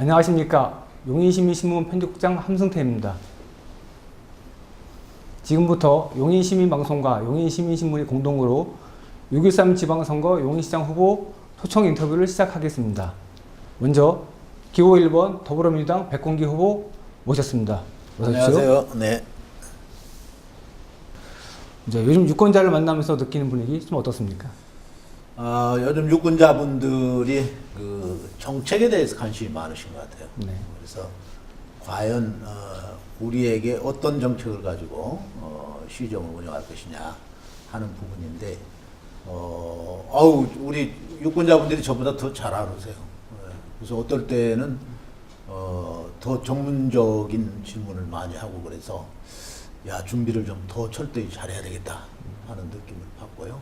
안녕하십니까. 용인시민신문 편집국장 함승태입니다. 지금부터 용인시민방송과 용인시민신문이 공동으로 6.13 지방선거 용인시장 후보 초청 인터뷰를 시작하겠습니다. 먼저 기호 1번 더불어민주당 백공기 후보 모셨습니다. 안녕하세요. 네. 이제 요즘 유권자를 만나면서 느끼는 분위기 좀 어떻습니까? 요즘 유권자분들이 그 정책에 대해서 관심이 많으신 것 같아요. 네. 그래서 과연 우리에게 어떤 정책을 가지고 시정을 운영할 것이냐 하는 부분인데, 우리 유권자분들이 저보다 더 잘 알으세요. 그래서 어떨 때는 더 전문적인 질문을 많이 하고 그래서 준비를 좀 더 철저히 잘해야 되겠다 하는 느낌을 받고요.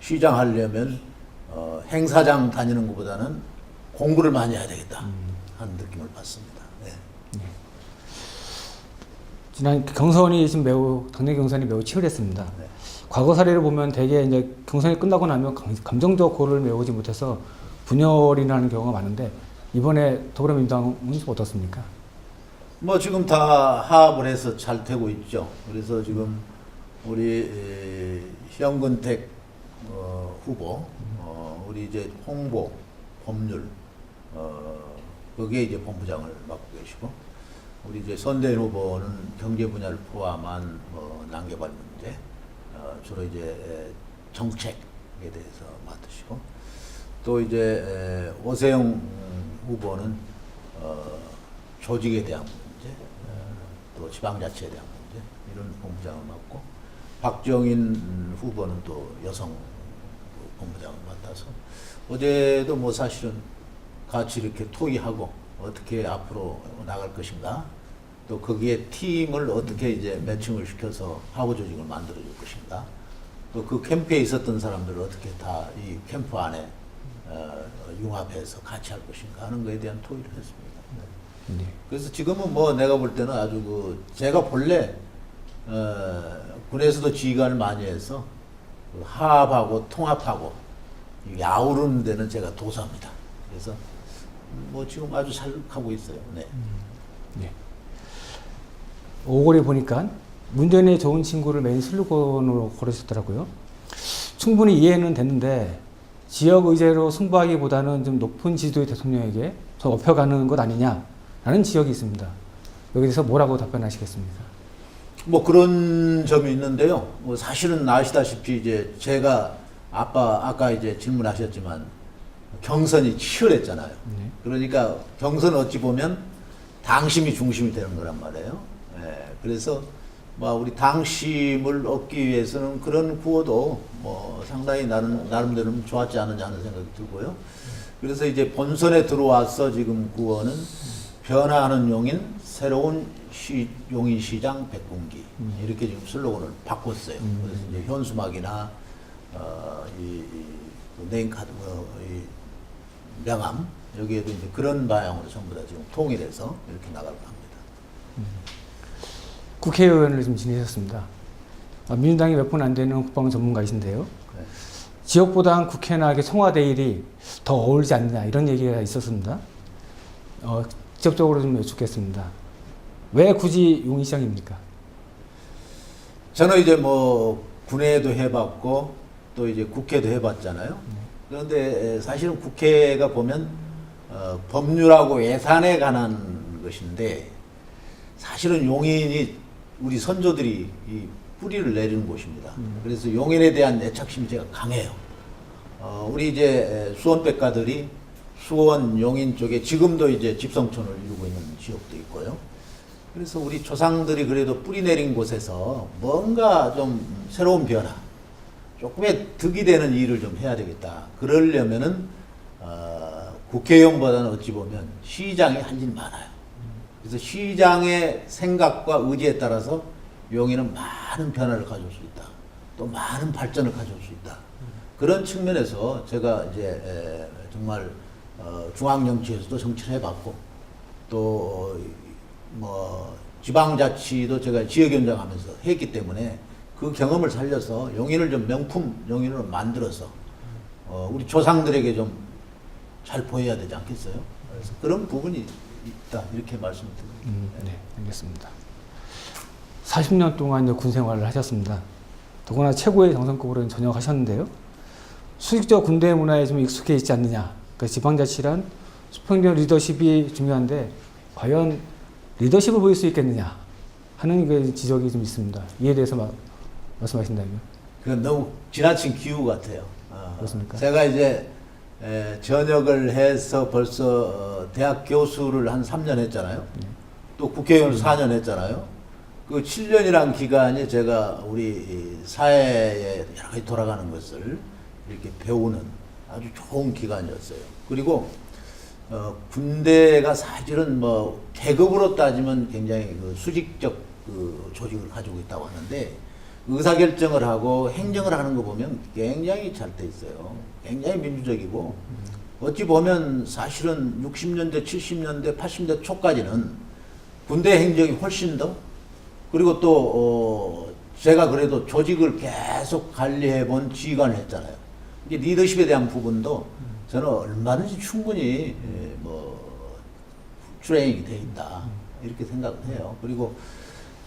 시장 하려면 행사장 다니는 것보다는 공부를 많이 해야 되겠다 하는 느낌을 받습니다. 네. 지난 경선이 지금 당내 경선이 매우 치열했습니다. 네. 과거 사례를 보면 대개 이제 경선이 끝나고 나면 감정적 고를 메우지 못해서 분열이 나는 경우가 많은데 이번에 더불어민주당은 좀 어떻습니까? 뭐 지금 다 합을 해서 잘 되고 있죠. 그래서 지금 우리 현근택 후보, 우리 이제 홍보, 법률, 거기에 이제 본부장을 맡고 계시고, 우리 이제 선대인 후보는 경제 분야를 포함한 난개발 문제, 주로 이제 정책에 대해서 맡으시고, 또 이제 오세영 후보는 조직에 대한 문제, 또 지방자치에 대한 문제 이런 본부장을 맡고, 박정인 후보는 또 여성 본부장을 맡아서 어제도 뭐 사실은 같이 이렇게 토의하고 어떻게 앞으로 나갈 것인가, 또 거기에 팀을 어떻게 이제 매칭을 시켜서 하부 조직을 만들어 줄 것인가, 또 그 캠프에 있었던 사람들을 어떻게 다 이 캠프 안에 융합해서 같이 할 것인가 하는 거에 대한 토의를 했습니다. 네. 그래서 지금은 뭐 내가 볼 때는 아주 제가 본래 군에서도 지휘관을 많이 해서 화합하고 통합하고 아우르는 데는 제가 도사입니다. 그래서 뭐 지금 아주 잘 가고 있어요. 네. 네. 오골에 보니까 문재인의 좋은 친구를 메인 슬로건으로 고르셨더라고요. 충분히 이해는 됐는데 지역 의제로 승부하기보다는 좀 높은 지지도의 대통령에게 더 업혀가는 것 아니냐라는 지역이 있습니다. 여기에 대해서 뭐라고 답변하시겠습니까? 뭐 그런 점이 있는데요. 뭐 사실은 아시다시피 이제 제가 아까 이제 질문하셨지만 경선이 치열했잖아요. 네. 그러니까 경선 어찌 보면 당심이 중심이 되는 거란 말이에요. 그래서 뭐 우리 당심을 얻기 위해서는 그런 구호도 뭐 상당히 나름대로 좋았지 않느냐 하는 생각이 들고요. 그래서 이제 본선에 들어와서 지금 구호는 변화하는 용인 새로운 용인시장 백공기 이렇게 지금 슬로건을 바꿨어요. 그래서 이제 현수막이나 이 네임카드, 이 명함 여기에도 이제 그런 방향으로 전부 다 지금 통일해서 이렇게 나가려고 합니다. 국회의원을 좀 지내셨습니다. 민주당이 몇 분 안 되는 국방 전문가이신데요. 네. 지역보다 국회나 이렇게 청와대 일이 더 어울리지 않느냐 이런 얘기가 있었습니다. 직접적으로 좀 여쭙겠습니다. 왜 굳이 용인시장입니까? 저는 이제 뭐 군에도 해봤고 또 이제 국회도 해봤잖아요. 그런데 사실은 국회가 보면 법률하고 예산에 관한 것인데 사실은 용인이 우리 선조들이 이 뿌리를 내리는 곳입니다. 그래서 용인에 대한 애착심이 제가 강해요. 우리 이제 수원백가들이 수원, 용인 쪽에 지금도 이제 집성촌을 이루고 있는 지역도 있고요. 그래서 우리 조상들이 그래도 뿌리 내린 곳에서 뭔가 좀 새로운 변화, 조금의 득이 되는 일을 좀 해야 되겠다. 그러려면은 국회의원보다는 어찌 보면 시장이 할 일 많아요. 그래서 시장의 생각과 의지에 따라서 용인은 많은 변화를 가져올 수 있다. 또 많은 발전을 가져올 수 있다. 그런 측면에서 제가 이제 정말 중앙정치에서도 정치를 해봤고 또 뭐 지방자치도 제가 지역위원장 하면서 했기 때문에 그 경험을 살려서 용인을 좀 명품 용인으로 만들어서 우리 조상들에게 좀 잘 보여야 되지 않겠어요? 그래서 그런 부분이 있다 이렇게 말씀드립니다. 네, 알겠습니다. 40년 동안 이제 군 생활을 하셨습니다. 더구나 최고의 정성급으로 전역하셨는데요. 수직적 군대 문화에 좀 익숙해 있지 않느냐. 그러니까 지방자치란 수평적 리더십이 중요한데 과연 리더십을 보일 수 있겠느냐 하는 그 지적이 좀 있습니다. 이에 대해서 말씀하신다면? 그건 너무 지나친 기우 같아요. 그렇습니까? 제가 이제 전역을 해서 벌써 대학 교수를 한 3년 했잖아요. 또 국회의원을 4년 했잖아요. 그 7년이란 기간이 제가 우리 사회에 여러 가지 돌아가는 것을 이렇게 배우는 아주 좋은 기간이었어요. 그리고 군대가 사실은 뭐 계급으로 따지면 굉장히 그 수직적 그 조직을 가지고 있다고 하는데 의사결정을 하고 행정을 하는 거 보면 굉장히 잘 돼 있어요. 굉장히 민주적이고 어찌 보면 사실은 60년대, 70년대, 80년대 초까지는 군대 행정이 훨씬 더 그리고 또 제가 그래도 조직을 계속 관리해 본 지휘관을 했잖아요. 이게 리더십에 대한 부분도 저는 얼마든지 충분히 뭐 트레이닝이 돼 있다 이렇게 생각을 해요. 그리고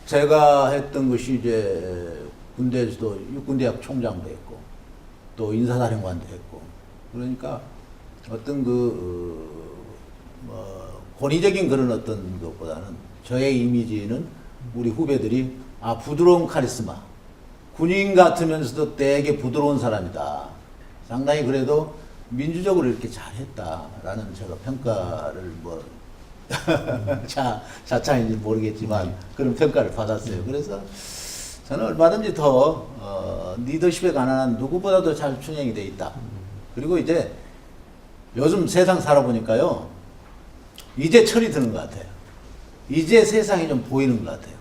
제가 했던 것이 이제 군대에서도 육군대학 총장도 했고 또 인사사령관도 했고 그러니까 어떤 뭐 권위적인 그런 어떤 것보다는 저의 이미지는 우리 후배들이 부드러운 카리스마 군인 같으면서도 되게 부드러운 사람이다. 상당히 그래도 민주적으로 이렇게 잘했다라는 제가 평가를 뭐 자차인지 모르겠지만 그런 평가를 받았어요. 그래서 저는 얼마든지 더 리더십에 관한 누구보다도 잘 충족이 돼 있다. 그리고 이제 요즘 세상 살아보니까요. 이제 철이 드는 것 같아요. 이제 세상이 좀 보이는 것 같아요.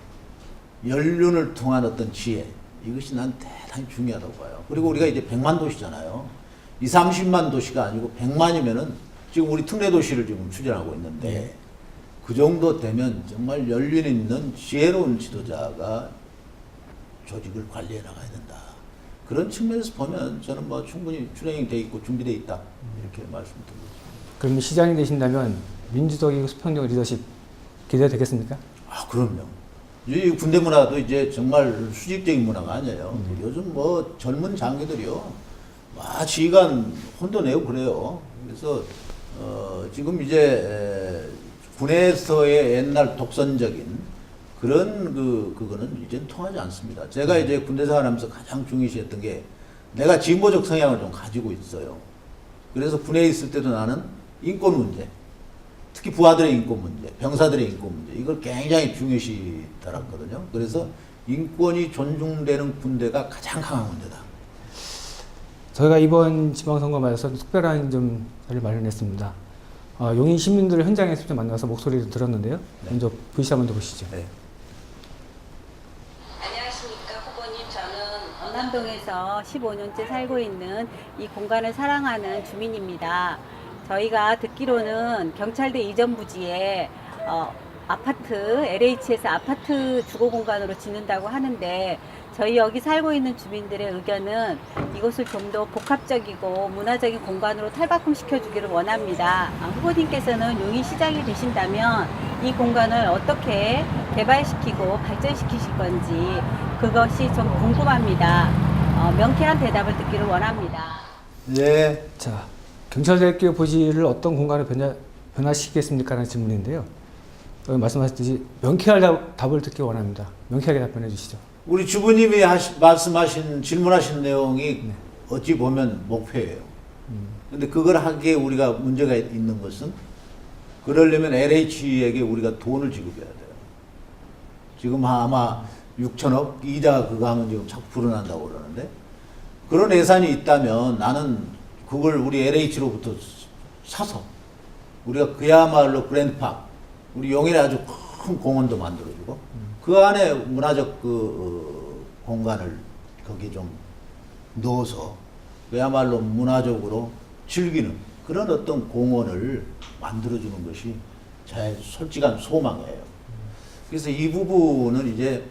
연륜을 통한 어떤 지혜 이것이 난 대단히 중요하다고 봐요. 그리고 우리가 이제 100만 도시잖아요. 20, 30만 도시가 아니고 100만이면은 지금 우리 특례 도시를 지금 추진하고 있는데 그 정도 되면 정말 연륜 있는 지혜로운 지도자가 조직을 관리해 나가야 된다. 그런 측면에서 보면 저는 뭐 충분히 트레이닝 돼 있고 준비돼 있다 이렇게 말씀드리고 있습니다. 그럼 시장이 되신다면 민주적이고 수평적 리더십 기대되겠습니까? 그럼요. 이 군대 문화도 이제 정말 수직적인 문화가 아니에요. 요즘 뭐 젊은 장교들이요, 지휘관 혼도 내고 그래요. 그래서 지금 이제 군에서의 옛날 독선적인 그런 그거는 이제 통하지 않습니다. 제가 이제 군대 생활하면서 가장 중요시했던 게 내가 진보적 성향을 좀 가지고 있어요. 그래서 군에 있을 때도 나는 인권 문제, 특히 부하들의 인권 문제, 병사들의 인권 문제 이걸 굉장히 중요시 달았거든요. 그래서 인권이 존중되는 군대가 가장 강한 군대다. 저희가 이번 지방선거 말에서 특별한 좀 자리를 마련했습니다. 용인 시민들 현장에서 직접 만나서 목소리를 들었는데요. 네. 먼저 VC 한번 더 보시죠. 네. 안녕하십니까 후보님. 저는 언남동에서 15년째 살고 있는 이 공간을 사랑하는 주민입니다. 저희가 듣기로는 경찰대 이전 부지에 아파트, LH에서 아파트 주거 공간으로 짓는다고 하는데 저희 여기 살고 있는 주민들의 의견은 이곳을 좀 더 복합적이고 문화적인 공간으로 탈바꿈시켜 주기를 원합니다. 후보님께서는 용인시장이 되신다면 이 공간을 어떻게 개발시키고 발전시키실 건지 그것이 좀 궁금합니다. 명쾌한 대답을 듣기를 원합니다. 네. 자, 경찰대학교 부지를 어떤 공간으로 변화시키겠습니까? 라는 질문인데요. 말씀하셨듯이 명쾌한 답을 듣기 원합니다. 명쾌하게 답변해 주시죠. 우리 주부님이 말씀하신 질문하신 내용이 어찌 보면 목표예요. 근데 그걸 하기에 우리가 문제가 있는 것은 그러려면 LH에게 우리가 돈을 지급해야 돼요. 지금 아마 6천억 이자가 그거 하면 지금 자꾸 불어난다고 그러는데 그런 예산이 있다면 나는 그걸 우리 LH로부터 사서 우리가 그야말로 그랜드파크 우리 용인에 아주 큰 공원도 만들어주고 그 안에 문화적 공간을 거기 좀 넣어서 그야말로 문화적으로 즐기는 그런 어떤 공원을 만들어주는 것이 제 솔직한 소망이에요. 그래서 이 부분은 이제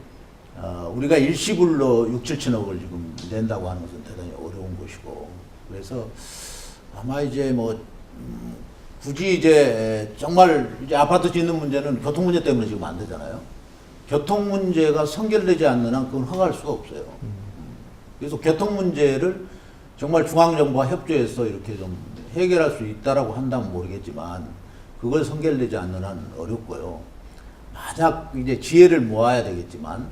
우리가 일시불로 6, 7천억을 지금 낸다고 하는 것은 대단히 어려운 것이고 그래서 아마 이제 뭐 굳이 이제 정말 이제 아파트 짓는 문제는 교통 문제 때문에 지금 안 되잖아요. 교통 문제가 선결되지 않는 한 그건 허가할 수가 없어요. 그래서 교통 문제를 정말 중앙정부와 협조해서 이렇게 좀 해결할 수 있다라고 한다면 모르겠지만 그걸 선결되지 않는 한 어렵고요. 만약 이제 지혜를 모아야 되겠지만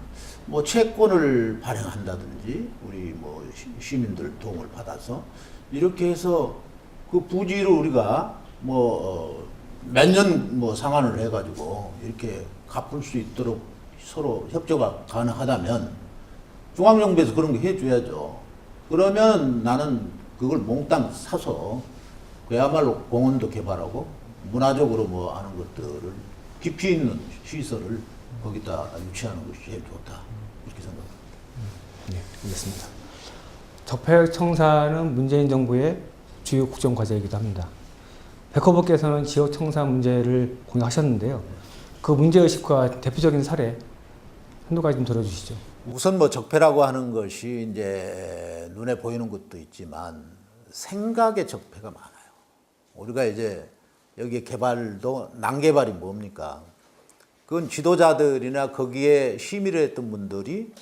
뭐 채권을 발행한다든지 우리 뭐 시민들 도움을 받아서 이렇게 해서 그 부지를 우리가 뭐 몇 년 뭐 상환을 해가지고 이렇게 갚을 수 있도록 서로 협조가 가능하다면 중앙정부에서 그런 거 해줘야죠. 그러면 나는 그걸 몽땅 사서 그야말로 공원도 개발하고 문화적으로 뭐 하는 것들을 깊이 있는 시설을 거기다 유치하는 것이 제일 좋다. 이렇게 생각합니다. 네, 알겠습니다. 적폐청사는 문재인 정부의 주요 국정 과제이기도 합니다. 백허버께서는 지역청사 문제를 공유하셨는데요. 그 문제의식과 대표적인 사례 한두 가지 좀 들어주시죠. 우선 뭐 적폐라고 하는 것이 이제 눈에 보이는 것도 있지만 생각의 적폐가 많아요. 우리가 이제 여기 개발도 난개발이 뭡니까? 그건 지도자들이나 거기에 심의를 했던 분들이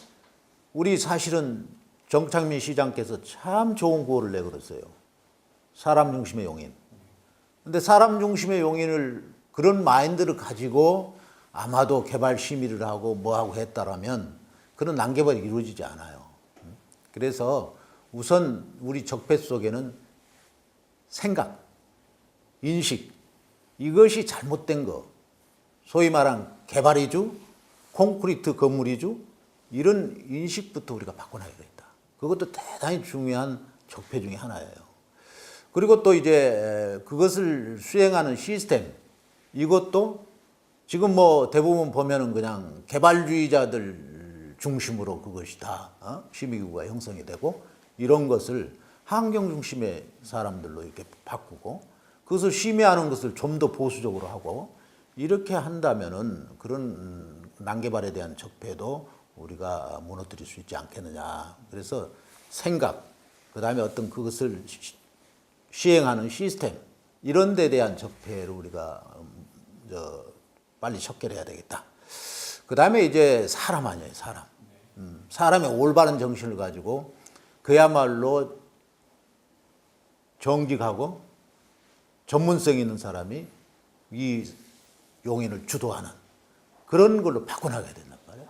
우리 사실은 정창민 시장께서 참 좋은 구호를 내걸었어요. 사람 중심의 용인. 근데 사람 중심의 용인을 그런 마인드를 가지고 아마도 개발 심의를 하고 뭐하고 했다라면 그런 난개발이 이루어지지 않아요. 그래서 우선 우리 적폐 속에는 생각, 인식, 이것이 잘못된 거, 소위 말한 개발 위주, 콘크리트 건물 위주, 이런 인식부터 우리가 바꿔놔야겠다. 그것도 대단히 중요한 적폐 중에 하나예요. 그리고 또 이제 그것을 수행하는 시스템, 이것도 지금 뭐 대부분 보면은 그냥 개발주의자들 중심으로 그것이 다 심의기구가 형성이 되고 이런 것을 환경 중심의 사람들로 이렇게 바꾸고 그것을 심의하는 것을 좀 더 보수적으로 하고 이렇게 한다면은 그런 난개발에 대한 적폐도 우리가 무너뜨릴 수 있지 않겠느냐. 그래서 생각, 그 다음에 어떤 그것을 시행하는 시스템, 이런 데 대한 적폐를 우리가 빨리 척결해야 되겠다. 그 다음에 이제 사람 아니에요, 사람. 사람의 올바른 정신을 가지고 그야말로 정직하고 전문성 있는 사람이 이 용인을 주도하는 그런 걸로 바꿔나가야 된단 말이에요.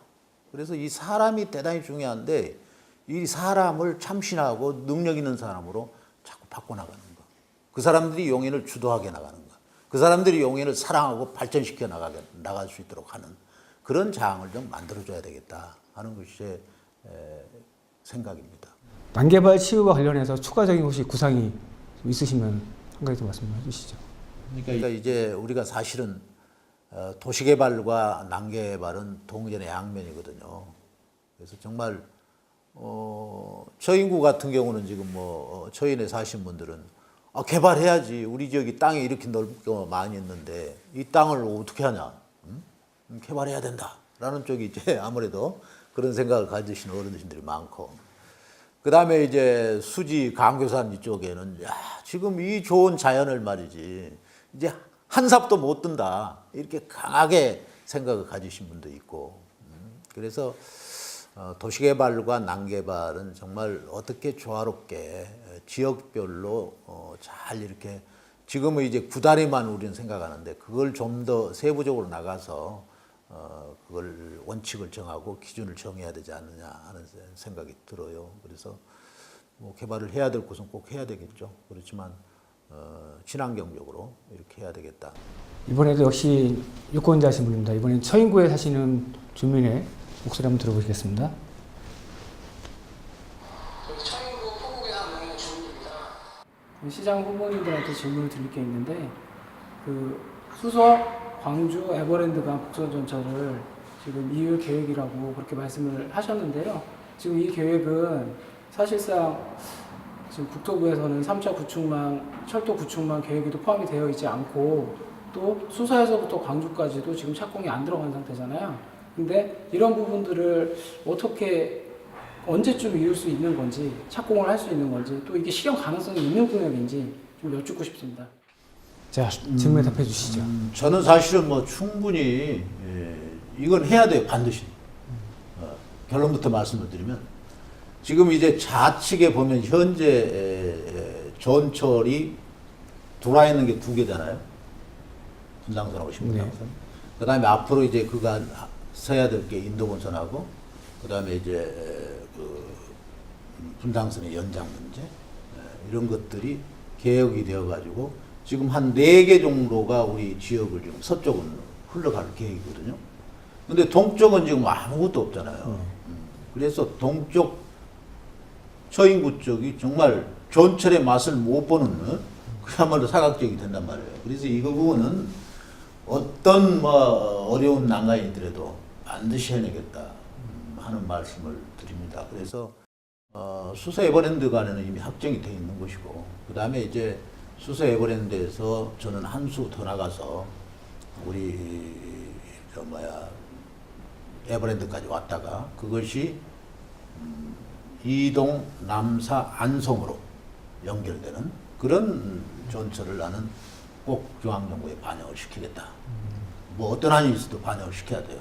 그래서 이 사람이 대단히 중요한데 이 사람을 참신하고 능력 있는 사람으로 자꾸 바꿔나가는 거. 그 사람들이 용인을 주도하게 나가는 거. 그 사람들이 용인을 사랑하고 발전시켜 나갈 수 있도록 하는 그런 장을 좀 만들어줘야 되겠다 하는 것이 제 생각입니다. 난개발 치유와 관련해서 추가적인 혹시 구상이 있으시면 한 가지 더 말씀해 주시죠. 그러니까 이제 우리가 사실은 도시개발과 난개발은 동전의 양면이거든요. 그래서 정말 처인구 같은 경우는 지금 뭐 처인에 사신 분들은 개발해야지. 우리 지역이 땅이 이렇게 넓게 많이 있는데 이 땅을 어떻게 하냐? 개발해야 된다라는 쪽이 이제 아무래도 그런 생각을 가지시는 어르신들이 많고, 그 다음에 이제 수지 강교산 이쪽에는 야 지금 이 좋은 자연을 말이지 이제 한 삽도 못 든다 이렇게 강하게 생각을 가지신 분도 있고, 그래서 도시개발과 난개발은 정말 어떻게 조화롭게 지역별로 잘 이렇게 지금은 이제 구다리만 우리는 생각하는데 그걸 좀 더 세부적으로 나가서 그걸 원칙을 정하고 기준을 정해야 되지 않느냐 하는 생각이 들어요. 그래서 뭐 개발을 해야 될 곳은 꼭 해야 되겠죠. 그렇지만 친환경적으로 이렇게 해야 되겠다. 이번에도 역시 유권자신 분입니다. 이번엔 처인구에 사시는 주민의 목소리 한번 들어보시겠습니다. 처인구 포구에 사는 주민입니다. 시장 후보님들한테 질문을 드릴 게 있는데 그 수서, 광주, 에버랜드 간 복선 전철을 지금 이후 계획이라고 그렇게 말씀을 하셨는데요. 지금 이 계획은 사실상 지금 국토부에서는 3차 구축망, 철도 구축망 계획에도 포함이 되어 있지 않고 또 수서에서부터 광주까지도 지금 착공이 안 들어간 상태잖아요. 근데 이런 부분들을 어떻게 언제쯤 이룰 수 있는 건지, 착공을 할 수 있는 건지, 또 이게 실현 가능성이 있는 공약인지 좀 여쭙고 싶습니다. 자, 질문에 답해 주시죠. 저는 사실은 뭐 충분히 이건 해야 돼요, 반드시. 결론부터 말씀을 드리면 지금 이제 좌측에 보면 현재 전철이 들어와 있는 게 2개잖아요. 분당선하고 신분당선. 그다음에 앞으로 이제 그간 서야 될 게 인도본선하고 그다음에 이제 그 분당선의 연장 문제 이런 것들이 개혁이 되어 가지고 지금 한 4개 정도가 우리 지역을 지금 서쪽은 흘러갈 계획이거든요. 근데 동쪽은 지금 아무것도 없잖아요. 그래서 동쪽 처인구 쪽이 정말 전철의 맛을 못 보는 그야말로 사각지역이 된단 말이에요. 그래서 이 부분은 어떤 뭐 어려운 난관이 있더라도 반드시 해내겠다 하는 말씀을 드립니다. 그래서 수서 에버랜드 간에는 이미 확정이 되어 있는 것이고 그 다음에 이제 수서 에버랜드에서 저는 한 수 더 나가서 우리 에버랜드까지 왔다가 그것이 이동, 남사, 안성으로 연결되는 그런 전철을 나는 꼭 중앙정부에 반영을 시키겠다. 뭐 어떤 한이 있어도 반영을 시켜야 돼요.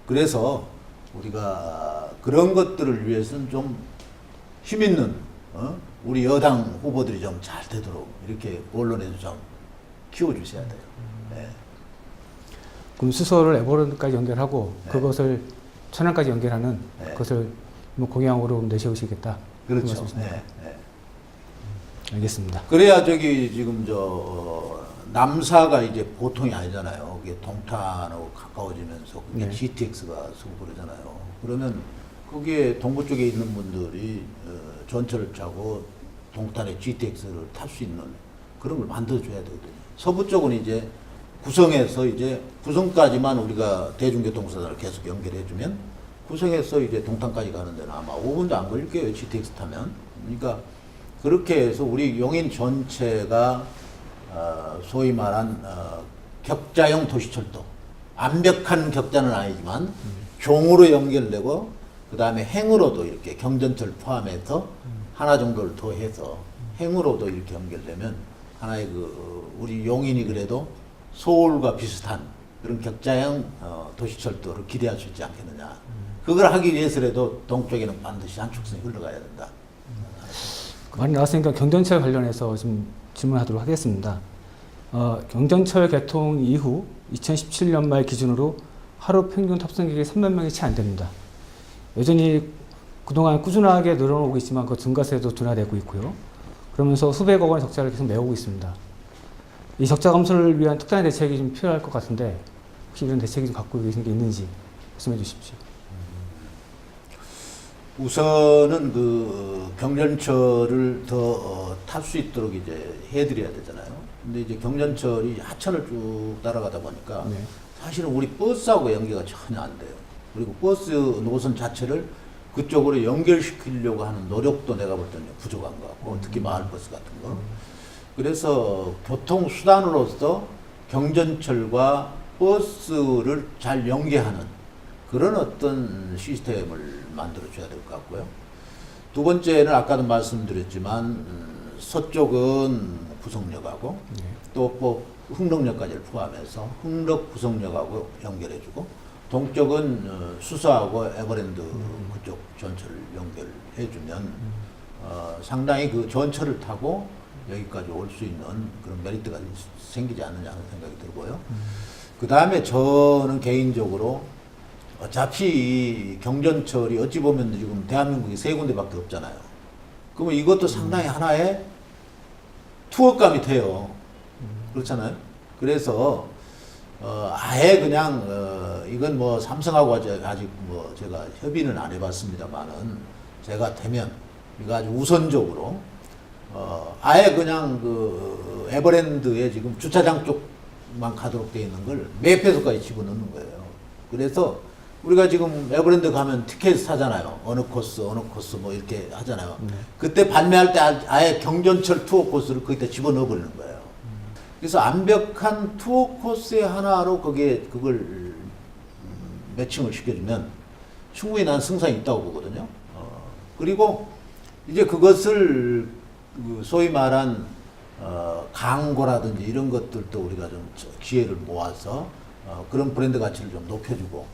그래서 우리가 그런 것들을 위해서는 좀 힘있는 우리 여당 후보들이 좀 잘 되도록 이렇게 언론에도 좀 키워주셔야 돼요. 네. 그럼 수서를 에버랜드까지 연결하고 그것을 천안까지 연결하는 그것을 뭐 공약으로 내세우시겠다. 그렇죠. 네. 알겠습니다. 그래야 저기 지금 남사가 이제 보통이 아니잖아요. 그게 동탄하고 가까워지면서 그게 GTX가 서고 그러잖아요. 그러면 거기에 동부 쪽에 있는 분들이 전철을 타고 동탄의 GTX를 탈 수 있는 그런 걸 만들어줘야 되거든요. 서부 쪽은 이제 구성에서 이제 구성까지만 우리가 대중교통수단을 계속 연결해주면 구성에서 이제 동탄까지 가는 데는 아마 5분도 안 걸릴 거예요. GTX 타면. 그러니까 그렇게 해서 우리 용인 전체가 소위 말한 격자형 도시철도 완벽한 격자는 아니지만 종으로 연결되고 그 다음에 행으로도 이렇게 경전철 포함해서 하나 정도를 더 해서 행으로도 이렇게 연결되면 하나의 우리 용인이 그래도 서울과 비슷한 그런 격자형 도시철도를 기대할 수 있지 않겠느냐. 그걸 하기 위해서라도 동쪽에는 반드시 한축선이 흘러가야 된다. 많이 나왔으니까 경전철 관련해서 좀 질문하도록 하겠습니다. 경전철 개통 이후 2017년 말 기준으로 하루 평균 탑승객이 3만 명이 채 안 됩니다. 여전히 그동안 꾸준하게 늘어나고 있지만 그 증가세도 둔화되고 있고요. 그러면서 수백억 원의 적자를 계속 메우고 있습니다. 이 적자 감소를 위한 특단의 대책이 좀 필요할 것 같은데 혹시 이런 대책이 좀 갖고 계신 게 있는지 말씀해 주십시오. 우선은 경전철을 더 탈 수 있도록 이제 해드려야 되잖아요. 근데 이제 경전철이 하천을 쭉 따라가다 보니까 사실은 우리 버스하고 연계가 전혀 안 돼요. 그리고 버스 노선 자체를 그쪽으로 연결시키려고 하는 노력도 내가 볼 때는 부족한 것 같고 특히 마을버스 같은 거. 그래서 교통수단으로서 경전철과 버스를 잘 연계하는 그런 어떤 시스템을 만들어줘야 될 것 같고요. 두 번째는 아까도 말씀드렸지만 서쪽은 구성역하고 또 뭐 흥덕역까지를 포함해서 흥덕 구성역하고 연결해주고 동쪽은 수서하고 에버랜드 그쪽 전철을 연결해주면 상당히 그 전철을 타고 여기까지 올 수 있는 그런 메리트가 생기지 않느냐 하는 생각이 들고요. 그 다음에 저는 개인적으로 어차피 이 경전철이 어찌 보면 지금 대한민국에 3군데밖에 없잖아요. 그러면 이것도 상당히 하나의 투어감이 돼요. 그렇잖아요. 그래서 아예 그냥 이건 뭐 삼성하고 아직 뭐 제가 협의는 안 해봤습니다만은 제가 되면 이거 아주 우선적으로 아예 그냥 에버랜드에 지금 주차장 쪽만 가도록 되어 있는 걸 맵에서까지 집어넣는 거예요. 그래서 우리가 지금 에버랜드 가면 티켓 사잖아요. 어느 코스 뭐 이렇게 하잖아요. 그때 판매할 때 아예 경전철 투어 코스를 거기다 집어넣어 버리는 거예요. 그래서 완벽한 투어 코스의 하나로 그걸 매칭을 시켜주면 충분히 난 승산이 있다고 보거든요. 그리고 이제 그것을 소위 말한 광고라든지 이런 것들도 우리가 좀 기회를 모아서 그런 브랜드 가치를 좀 높여주고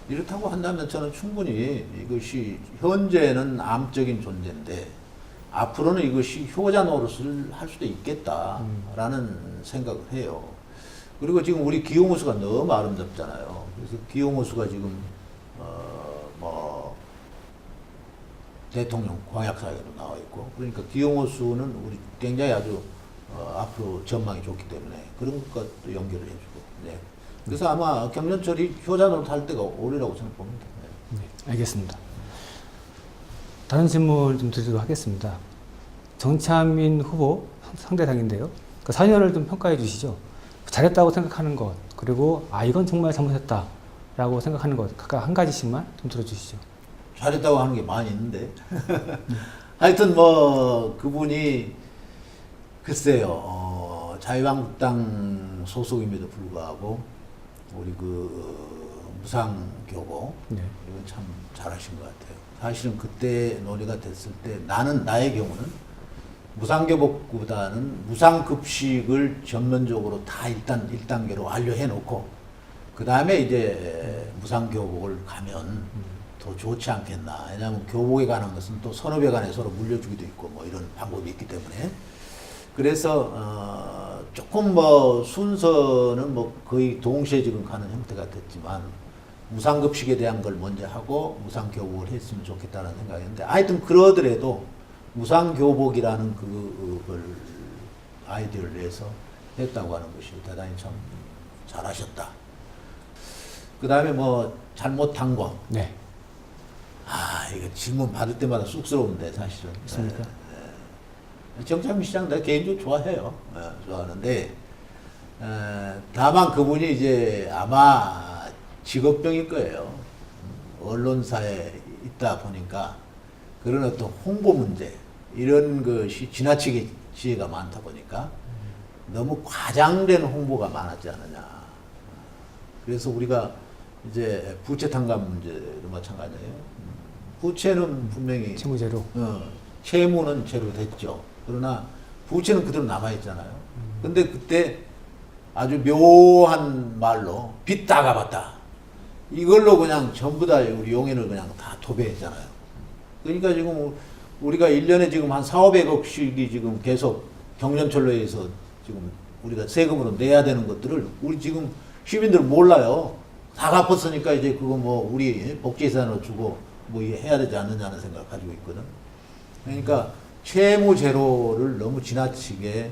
이렇다고 한다면 저는 충분히 이것이 현재는 암적인 존재인데 앞으로는 이것이 효자 노릇을 할 수도 있겠다라는 생각을 해요. 그리고 지금 우리 기용호수가 너무 아름답잖아요. 그래서 기용호수가 지금 뭐 대통령 공약사에도 나와 있고 그러니까 기용호수는 우리 굉장히 아주 앞으로 전망이 좋기 때문에 그런 것도 연결을 해주고 네. 그래서 아마 경전철이 효자 노릇 할 때가 오리라고 저는 봅니다. 네. 네, 알겠습니다. 다른 질문 좀 드리도록 하겠습니다. 정찬민 후보 상대당인데요. 그 4년을 좀 평가해 주시죠. 잘했다고 생각하는 것, 그리고 이건 정말 잘못했다라고 생각하는 것, 각각 한 가지씩만 좀 들어주시죠. 잘했다고 하는 게 많이 있는데 하여튼 뭐 그분이 글쎄요 자유한국당 소속임에도 불구하고 우리 그 무상교복 네. 이건 참 잘하신 것 같아요. 사실은 그때 논의가 됐을 때 나의 경우는 무상교복보다는 무상급식을 전면적으로 다 일단 1단계로 완료해 놓고 그 다음에 이제 무상교복을 가면 더 좋지 않겠나. 왜냐하면 교복에 관한 것은 또 선업에 관해 서로 물려주기도 있고 뭐 이런 방법이 있기 때문에 그래서 조금 뭐 순서는 뭐 거의 동시에 지금 가는 형태가 됐지만 무상급식에 대한 걸 먼저 하고 무상교복을 했으면 좋겠다는 생각이었는데 하여튼 그러더라도 무상교복이라는 그걸 아이디어를 내서 했다고 하는 것이 대단히 참 잘하셨다. 그 다음에 뭐 잘못한 거. 네. 이거 질문 받을 때마다 쑥스러운데 사실은. 있습니까? 정찬민 시장 내가 개인적으로 좋아해요. 좋아하는데 다만 그분이 이제 아마 직업병일 거예요. 언론사에 있다 보니까 그런 어떤 홍보 문제 이런 것이 지나치게 지혜가 많다 보니까 너무 과장된 홍보가 많았지 않느냐. 그래서 우리가 이제 부채 탕감 문제도 마찬가지예요. 부채는 분명히 채무제로. 채무는 제로됐죠. 그러나 부채는 그대로 남아 있잖아요. 근데 그때 아주 묘한 말로 빚 다 갚았다. 이걸로 그냥 전부 다 우리 용인을 그냥 다 도배했잖아요. 그러니까 지금 우리가 1년에 지금 한 4,500억씩이 지금 계속 경전철로에서 지금 우리가 세금으로 내야 되는 것들을 우리 지금 시민들 몰라요. 다 갚았으니까 이제 그거 뭐 우리 복지예산으로 주고 뭐 해야 되지 않느냐는 생각을 가지고 있거든. 그러니까 채무 제로를 너무 지나치게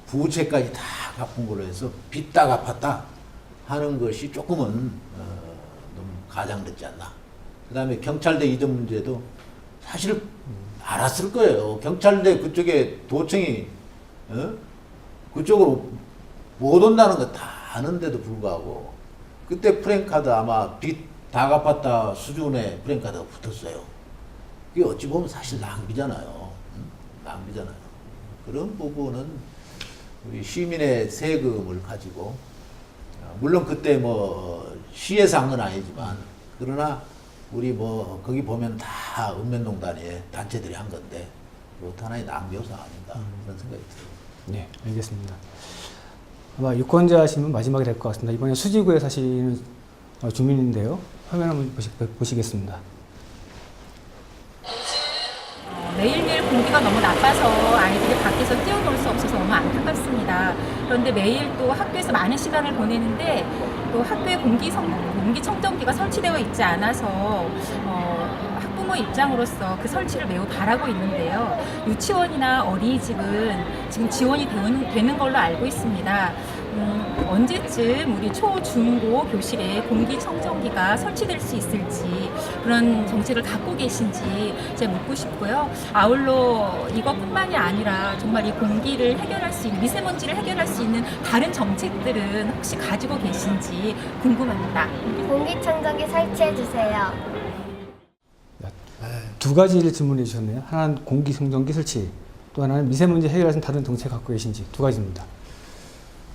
부채까지 다 갚은 걸로 해서 빚 다 갚았다 하는 것이 조금은 너무 과장됐지 않나. 그 다음에 경찰대 이전 문제도 사실 알았을 거예요. 경찰대 그쪽에 도청이 그쪽으로 못 온다는 거 다 아는데도 불구하고 그때 프랜카드 아마 빚 다 갚았다 수준의 프랜카드가 붙었어요. 그게 어찌 보면 사실 낭비잖아요. 낭비잖아요. 그런 부분은 우리 시민의 세금을 가지고 물론 그때 뭐 시에서 한 건 아니지만 그러나 우리 뭐 거기 보면 다 읍면동단위의 단체들이 한 건데 그것도 하나의 낭비요소 아닌가 그런 생각이 들어요. 네, 알겠습니다. 아마 유권자시면 마지막이 될 것 같습니다. 이번에 수지구에 사시는 주민인데요. 화면 한번 보시겠습니다. 매일매일 공기가 너무 나빠서 아이들이 밖에서 뛰어놀 수 없어서 너무 안타깝습니다. 그런데 매일 또 학교에서 많은 시간을 보내는데 또 학교에 공기청정기가 설치되어 있지 않아서 학부모 입장으로서 그 설치를 매우 바라고 있는데요. 유치원이나 어린이집은 지금 지원이 되는 걸로 알고 있습니다. 언제쯤 우리 초, 중, 고 교실에 공기청정기가 설치될 수 있을지 그런 정책을 갖고 계신지 제가 묻고 싶고요. 아울러 이것뿐만이 아니라 정말 이 공기를 해결할 수 있는 미세먼지를 해결할 수 있는 다른 정책들은 혹시 가지고 계신지 궁금합니다. 공기청정기 설치해주세요. 두 가지를 질문해 주셨네요. 하나는 공기청정기 설치, 또 하나는 미세먼지 해결할 수 있는 다른 정책 갖고 계신지 두 가지입니다.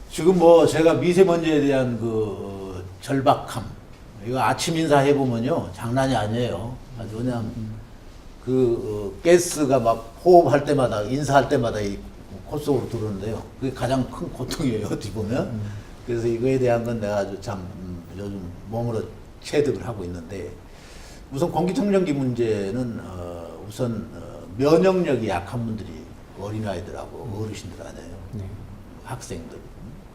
지금 뭐 제가 미세먼지에 대한 그 절박함 이거 아침 인사 해보면요 장난이 아니에요. 아주 그냥 그 가스가 막 호흡할 때마다 인사할 때마다 이 콧속으로 들어오는데요. 그게 가장 큰 고통이에요. 어떻게 보면. 그래서 이거에 대한 건 내가 아주 참 요즘 몸으로 체득을 하고 있는데 우선 공기청정기 문제는 우선 면역력이 약한 분들이 어린아이들하고 어르신들 아니에요. 네. 학생들.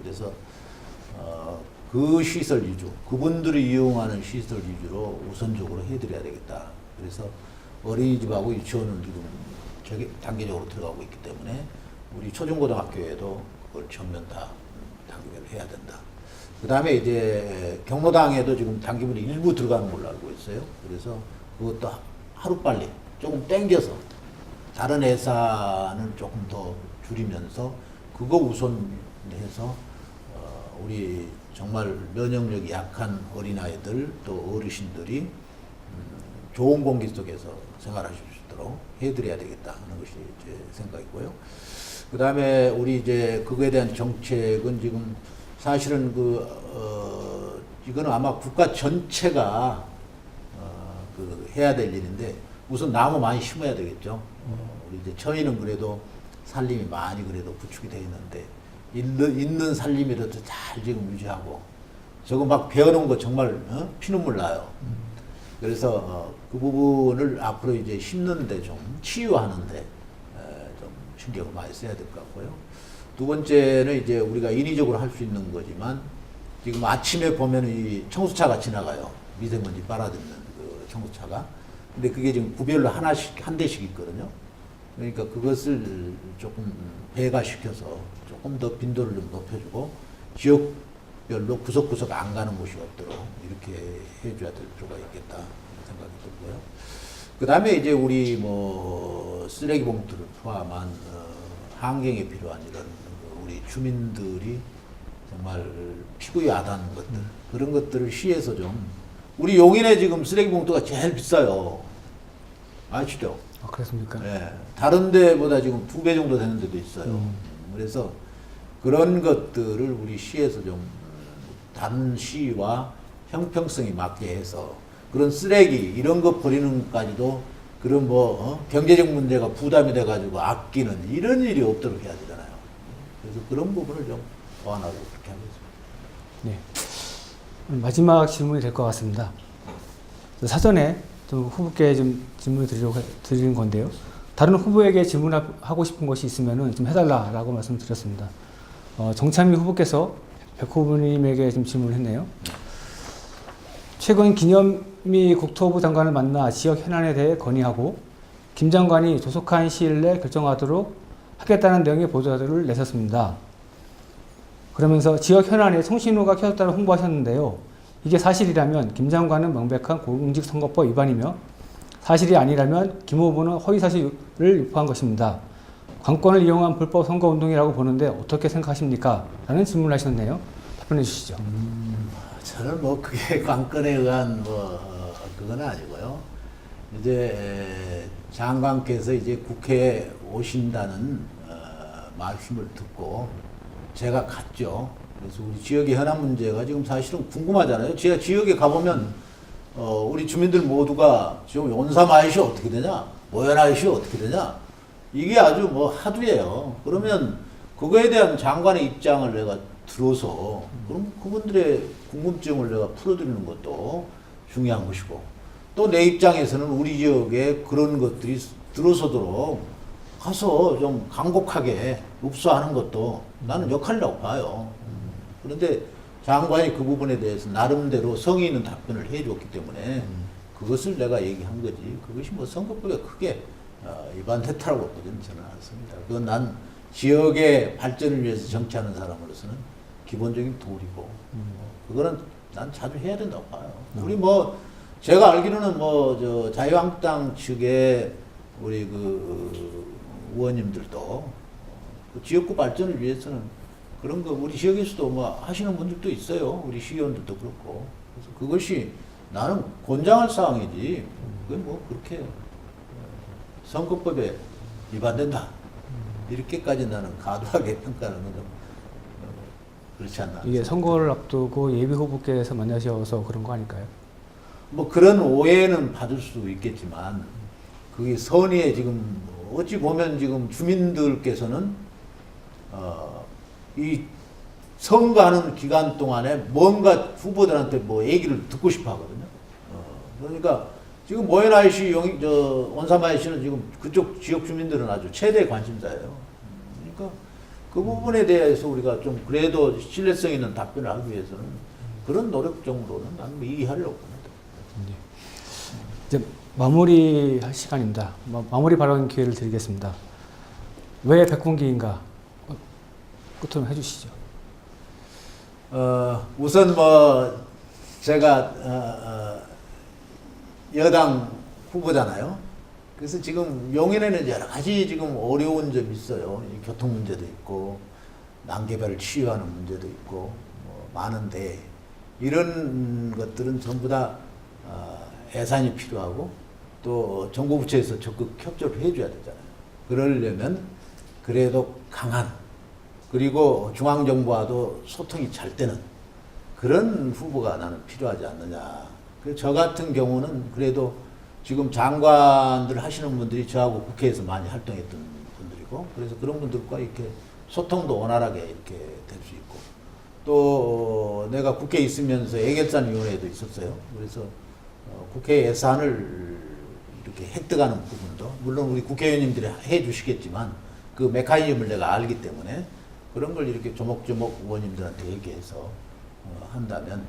그래서 그 시설 위주, 그분들이 이용하는 시설 위주로 우선적으로 해드려야 되겠다. 그래서 어린이집하고 유치원은 지금 단계적으로 들어가고 있기 때문에 우리 초중고등학교에도 그걸 전면 다 단계별로 해야 된다. 그 다음에 이제 경로당에도 지금 단계별로 일부 들어가는 걸로 알고 있어요. 그래서 그것도 하루빨리 조금 땡겨서 다른 예산을 조금 더 줄이면서 그거 우선해서 우리 정말 면역력이 약한 어린아이들 또 어르신들이 좋은 공기 속에서 생활하실 수 있도록 해드려야 되겠다 하는 것이 제 생각이고요. 그 다음에 우리 이제 그거에 대한 정책은 지금 사실은 이거는 아마 국가 전체가 해야 될 일인데 우선 나무 많이 심어야 되겠죠. 우리 이제 저희는 그래도 산림이 많이 그래도 구축이 되어 있는데 있는 산림이라도 잘 지금 유지하고 저거 막 베어놓은 거 정말 피눈물 나요. 그래서 그 부분을 앞으로 이제 심는데 좀 치유하는데 좀 신경을 많이 써야 될 것 같고요. 두 번째는 이제 우리가 인위적으로 할 수 있는 거지만 지금 아침에 보면 이 청수차가 지나가요. 미세먼지 빨아들이는 그 청수차가. 근데 그게 지금 구별로 한 대씩 있거든요. 그러니까 그것을 조금 배가시켜서 조금 더 빈도를 좀 높여주고 지역별로 구석구석 안 가는 곳이 없도록 이렇게 해줘야 될 필요가 있겠다 생각이 들고요. 그 다음에 이제 우리 뭐 쓰레기 봉투를 포함한 환경에 필요한 이런 우리 주민들이 정말 피부에 와닿는 것들 그런 것들을 시에서 좀 우리 용인에 지금 쓰레기 봉투가 제일 비싸요. 아시죠? 아, 그렇습니까? 네, 다른 데보다 지금 2배 정도 되는 데도 있어요. 그래서 그런 것들을 우리 시에서 좀 다른 시와 형평성이 맞게 해서 그런 쓰레기 이런 거 버리는 것까지도 그런 경제적 문제가 부담이 돼가지고 아끼는 이런 일이 없도록 해야 되잖아요. 그래서 그런 부분을 좀 보완하고 그렇게 하겠습니다. 네. 마지막 질문이 될 것 같습니다. 사전에 좀 후보께 좀 질문을 드리는 건데요. 다른 후보에게 질문하고 싶은 것이 있으면은 좀 해달라라고 말씀드렸습니다. 정찬미 후보께서 백 후보님에게 좀 질문을 했네요. 최근 기념미 국토부 장관을 만나 지역 현안에 대해 건의하고 김 장관이 조속한 시일 내 결정하도록 하겠다는 내용의 보도자료를 내셨습니다. 그러면서 지역 현안에 송신호가 켜졌다고 홍보하셨는데요. 이게 사실이라면 김 장관은 명백한 공직선거법 위반이며 사실이 아니라면 김 후보는 허위사실을 유포한 것입니다. 관권을 이용한 불법 선거운동이라고 보는데 어떻게 생각하십니까? 라는 질문을 하셨네요. 답변해 주시죠. 저는 그게 관건에 의한 그건 아니고요. 이제 장관께서 이제 국회에 오신다는 말씀을 듣고 제가 갔죠. 그래서 우리 지역의 현안 문제가 지금 사실은 궁금하잖아요. 제가 지역에 가보면 우리 주민들 모두가 지금 온삼 아이시 어떻게 되냐, 모연 아이시 어떻게 되냐, 이게 아주 하두예요. 그러면 그거에 대한 장관의 입장을 내가 들어서 그럼 그분들의 궁금증을 내가 풀어드리는 것도 중요한 것이고 또 내 입장에서는 우리 지역에 그런 것들이 들어서도록 가서 좀 간곡하게 읍소하는 것도 나는 역할이라고 봐요. 그런데 장관이 그 부분에 대해서 나름대로 성의 있는 답변을 해줬기 때문에 그것을 내가 얘기한 거지. 그것이 선거법에 크게 위반됐다고 보지는 저는 않습니다. 그건 난 지역의 발전을 위해서 정치하는 사람으로서는 기본적인 도리고 그거는 난 자주 해야 된다고 봐요. 우리 제가 알기로는 자유한국당 측의 우리 의원님들도 그 지역구 발전을 위해서는 그런 거 우리 지역에서도 하시는 분들도 있어요. 우리 시의원들도 그렇고. 그래서 그것이 나는 권장할 사항이지. 그게 그렇게 선거법에 위반된다. 이렇게까지 나는 과도하게 평가하는 건 좀 그렇지 않나. 이게 선거를 앞두고 예비 후보께서 만나셔서 그런 거 아닐까요? 그런 오해는 받을 수 있겠지만 그게 선의에 지금 어찌 보면 지금 주민들께서는 이 선거하는 기간 동안에 뭔가 후보들한테 뭐 얘기를 듣고 싶어 하거든요. 그러니까 지금 모해나이 씨, 원사마이 씨는 지금 그쪽 지역 주민들은 아주 최대 관심사예요. 그러니까 그 부분에 대해서 우리가 좀 그래도 신뢰성 있는 답변을 하기 위해서는 그런 노력 정도는 나는 이해하려고 합니다. 이제 마무리할 시간입니다. 마무리 발언 기회를 드리겠습니다. 왜 백군기인가? 끝으로 해주시죠. 우선 뭐 제가 여당 후보잖아요. 그래서 지금 용인에는 여러 가지 지금 어려운 점이 있어요. 교통 문제도 있고 난개발을 치유하는 문제도 있고 뭐 많은데 이런 것들은 전부 다 예산이 필요하고 또 정부 부처에서 적극 협조를 해줘야 되잖아요. 그러려면 그래도 강한 그리고 중앙정부와도 소통이 잘 되는 그런 후보가 나는 필요하지 않느냐. 저 같은 경우는 그래도 지금 장관들 하시는 분들이 저하고 국회에서 많이 활동했던 분들이고 그래서 그런 분들과 이렇게 소통도 원활하게 이렇게 될 수 있고 또 내가 국회에 있으면서 예결산위원회에도 있었어요. 그래서 국회 예산을 이렇게 획득하는 부분도 물론 우리 국회의원님들이 해 주시겠지만 그 메커니즘을 내가 알기 때문에 그런 걸 이렇게 조목조목 의원님들한테 얘기해서 한다면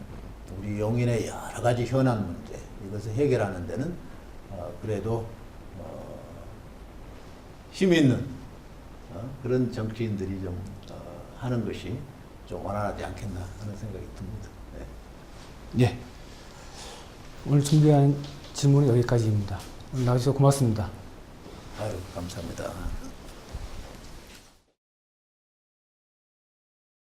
우리 용인의 여러 가지 현안 문제 이것을 해결하는 데는 그래도 힘 있는 그런 정치인들이 좀 하는 것이 좀 원활하지 않겠나 하는 생각이 듭니다. 네. 예. 오늘 준비한 질문은 여기까지입니다. 오늘 나와주셔서 고맙습니다. 아유, 감사합니다.